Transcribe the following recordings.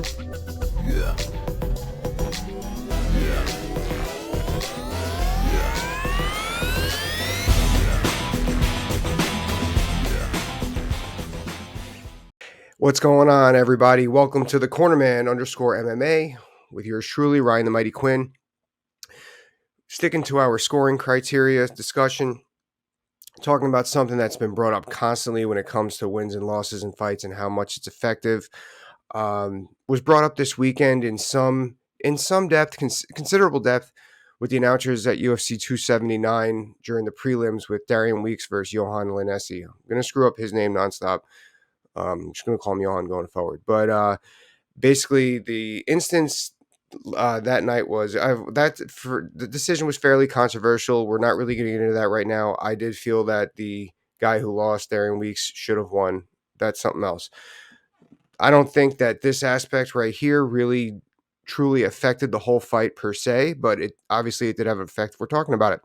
Yeah. Yeah. What's going on, everybody? Welcome to the Cornerman _MMA with yours truly, Ryan the Mighty Quinn. Sticking to our scoring criteria discussion, talking about something that's been brought up constantly when it comes to wins and losses in fights and how much it's effective. Was brought up this weekend in some depth, considerable depth, with the announcers at UFC 279 during the prelims with Darian versus Yohan Lainnesse. I'm going to screw up his name nonstop. I'm just going to call him Yohan going forward. But basically, the instance that night was the decision was fairly controversial. We're not really going to get into that right now. I did feel that the guy who lost, Darian should have won. That's something else. I don't think that this aspect right here really truly affected the whole fight per se, but it did have an effect if we're talking about it.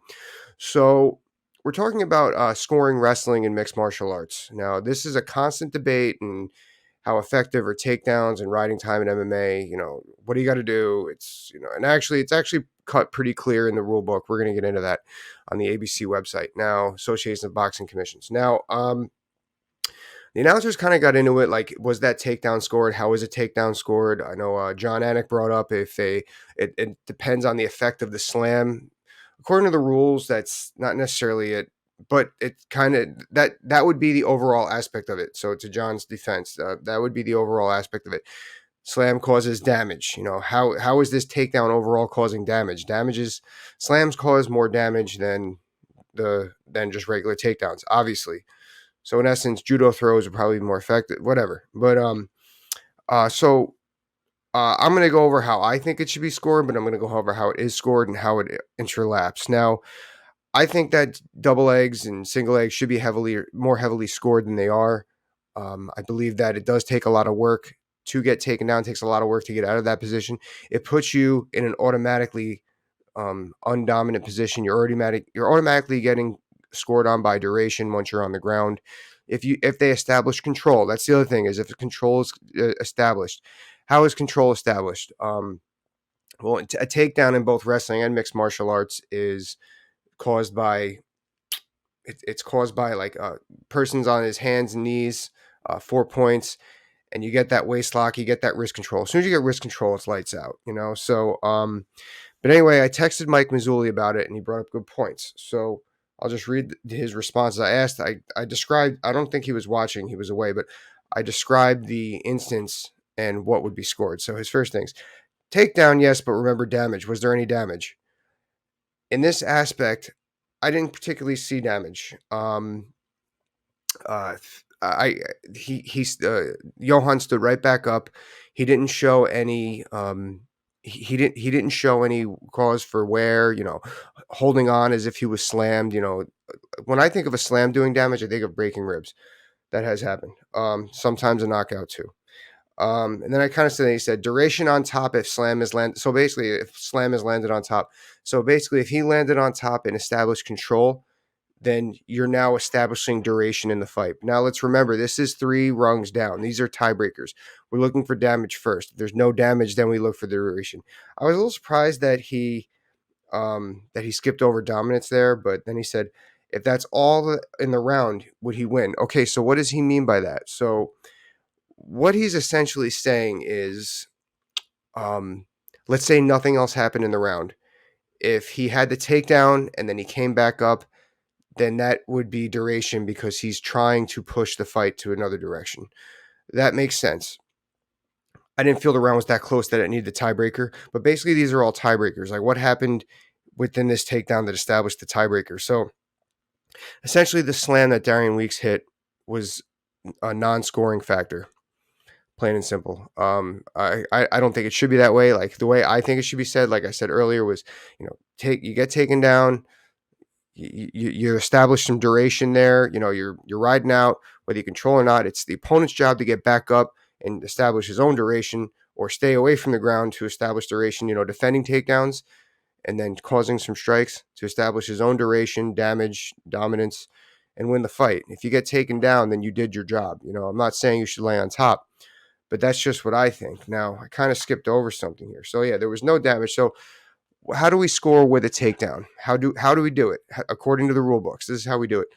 So we're talking about scoring wrestling and mixed martial arts. Now, this is a constant debate and how effective are takedowns and riding time in MMA. What do you got to do? It's actually cut pretty clear in the rule book. We're going to get into that on the ABC website now, Association of Boxing Commissions. Now, the announcers kind of got into it, like, was that takedown scored? How was a takedown scored? I know John Anik brought up it depends on the effect of the slam. According to the rules, that's not necessarily it, but it kind of that would be the overall aspect of it. So to John's defense, that would be the overall aspect of it. Slam causes damage. How is this takedown overall causing damage? Slams cause more damage than just regular takedowns, obviously. So in essence, judo throws are probably more effective, whatever. But I'm going to go over how I think it should be scored, but I'm going to go over how it is scored and how it interlaps. Now, I think that double legs and single legs should be more heavily scored than they are. I believe that it does take a lot of work to get taken down. It takes a lot of work to get out of that position. It puts you in an automatically undominant position. You're automatically getting scored on by duration once you're on the ground. If they establish control, that's the other thing, is if the control is established. How is control established? Well, a takedown in both wrestling and mixed martial arts is caused by like person's on his hands and knees, 4 points, and you get that waist lock, you get that wrist control. As soon as you get wrist control, it's lights out. So but anyway, I texted Mike Mazzulli about it, and he brought up good points. So I'll just read his responses. I described, I don't think he was watching, he was away, but I described the instance and what would be scored. So his first things: takedown, yes, but remember damage. Was there any damage? In this aspect, I didn't particularly see damage. Yohan stood right back up. He didn't show any he didn't show any cause for wear, holding on as if he was slammed. When I think of a slam doing damage, I think of breaking ribs. That has happened. Sometimes a knockout too. And then I kind of said, he said duration on top if slam is landed. So basically, if slam is landed on top. So basically, if he landed on top and established control, then you're now establishing duration in the fight. Now, let's remember, this is 3 rungs down. These are tiebreakers. We're looking for damage first. If there's no damage, then we look for the duration. I was a little surprised that he skipped over dominance there, but then he said, if that's all in the round, would he win? Okay, so what does he mean by that? So what he's essentially saying is, let's say nothing else happened in the round. If he had the takedown and then he came back up, then that would be duration because he's trying to push the fight to another direction. That makes sense. I didn't feel the round was that close that it needed the tiebreaker, but basically these are all tiebreakers. Like, what happened within this takedown that established the tiebreaker? So essentially the slam that Darian hit was a non-scoring factor, plain and simple. I don't think it should be that way. Like, the way I think it should be said, like I said earlier, was, you get taken down, you establish some duration there. You're riding out, whether you control or not. It's the opponent's job to get back up and establish his own duration, or stay away from the ground to establish duration. Defending takedowns and then causing some strikes to establish his own duration, damage, dominance, and win the fight. If you get taken down, then you did your job. I'm not saying you should lay on top, but that's just what I think. Now, I kind of skipped over something here. So yeah, there was no damage. So how do we score with a takedown? How do we do it? According to the rule books, this is how we do it.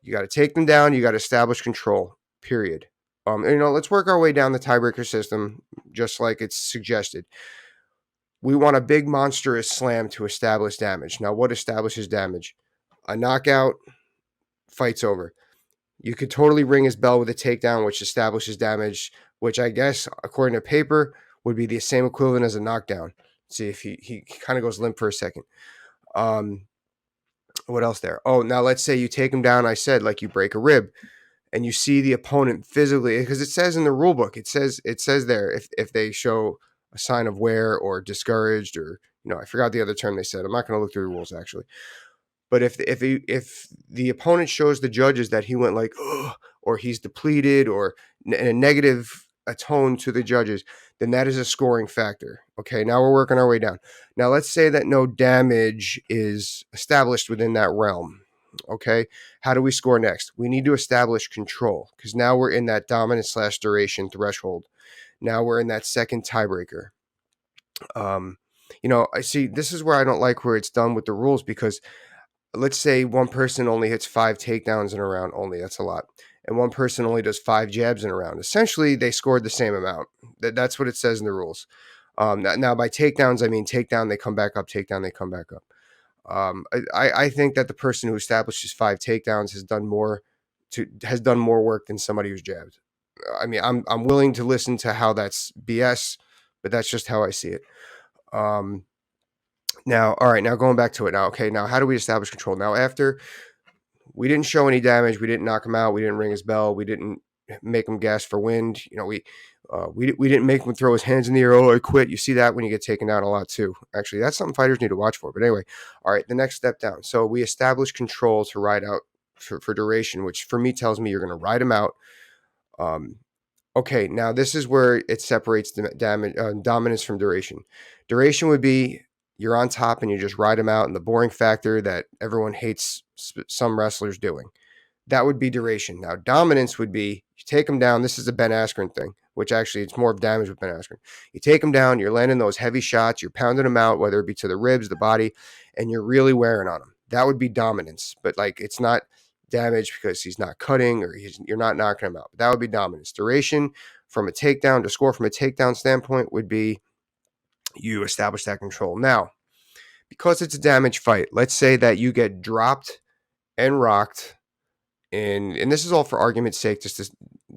You got to take them down. You got to establish control. Period. Let's work our way down the tiebreaker system, just like it's suggested. We want a big monstrous slam to establish damage. Now, what establishes damage? A knockout, fight's over. You could totally ring his bell with a takedown, which establishes damage, which I guess, according to paper, would be the same equivalent as a knockdown. See if he kind of goes limp for a second. What else there? Oh, now let's say you take him down. I said, like, you break a rib, and you see the opponent physically, because it says in the rule book, it says there if they show a sign of wear or discouraged, or I forgot the other term they said. I'm not going to look through the rules actually. But if the opponent shows the judges that he went like, ugh, or he's depleted, or in a negative tone to the judges, then that is a scoring factor. Okay, now we're working our way down. Now let's say that no damage is established within that realm. Okay, how do we score next? We need to establish control, because now we're in that dominance/duration threshold. Now we're in that second tiebreaker. I see this is where I don't like where it's done with the rules, because let's say one person only hits 5 takedowns in a round only. That's a lot. And one person only does 5 jabs in a round. Essentially, they scored the same amount. That's what it says in the rules. Now, by takedowns, I mean takedown, they come back up, takedown, they come back up. I think that the person who establishes 5 takedowns has done more work than somebody who's jabbed. I mean, I'm willing to listen to how that's BS, but that's just how I see it. Now, all right, now going back to it now. Okay, now how do we establish control? Now, after we didn't show any damage, we didn't knock him out, we didn't ring his bell, we didn't make him gasp for wind. We didn't make him throw his hands in the air. Oh, I quit. You see that when you get taken down a lot too. Actually, that's something fighters need to watch for. But anyway, all right, the next step down. So we establish control to ride out for duration, which for me tells me you're going to ride him out. Okay, now this is where it separates the dominance from duration. Duration would be you're on top and you just ride them out, and the boring factor that everyone hates some wrestlers doing. That would be duration. Now, dominance would be you take them down. This is a Ben Askren thing, which actually it's more of damage with Ben Askren. You take them down, you're landing those heavy shots, you're pounding them out, whether it be to the ribs, the body, and you're really wearing on them. That would be dominance. But like it's not damage because he's not cutting or you're not knocking him out. That would be dominance. Duration from a takedown, to score from a takedown standpoint, would be you establish that control. Now, because it's a damage fight, let's say that you get dropped and rocked, and this is all for argument's sake, just to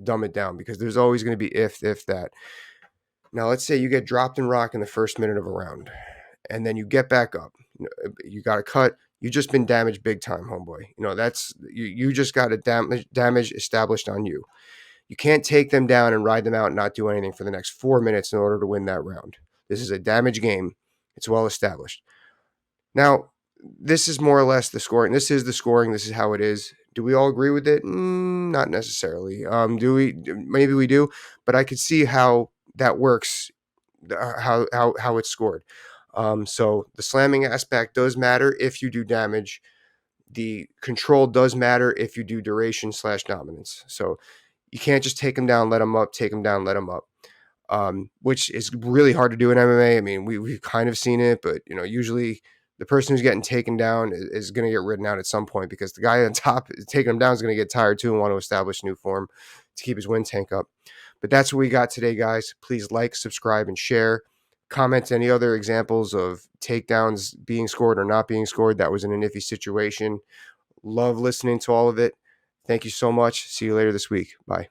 dumb it down, because there's always going to be if that. Now, let's say you get dropped and rocked in the first minute of a round, and then you get back up. You got a cut. You've just been damaged big time, homeboy. That's you just got a damage established on you. You can't take them down and ride them out and not do anything for the next 4 minutes in order to win that round. This is a damage game. It's well established. Now, this is more or less the scoring. This is the scoring. This is how it is. Do we all agree with it? Not necessarily. Do we? Maybe we do. But I could see how that works, how it's scored. So the slamming aspect does matter if you do damage. The control does matter if you do duration/dominance. So you can't just take them down, let them up, take them down, let them up. Which is really hard to do in MMA. I mean, we've kind of seen it, but usually the person who's getting taken down is going to get ridden out at some point, because the guy on top taking him down is going to get tired too and want to establish new form to keep his wind tank up. But that's what we got today, guys. Please like, subscribe, and share. Comment any other examples of takedowns being scored or not being scored that was in an iffy situation. Love listening to all of it. Thank you so much. See you later this week. Bye.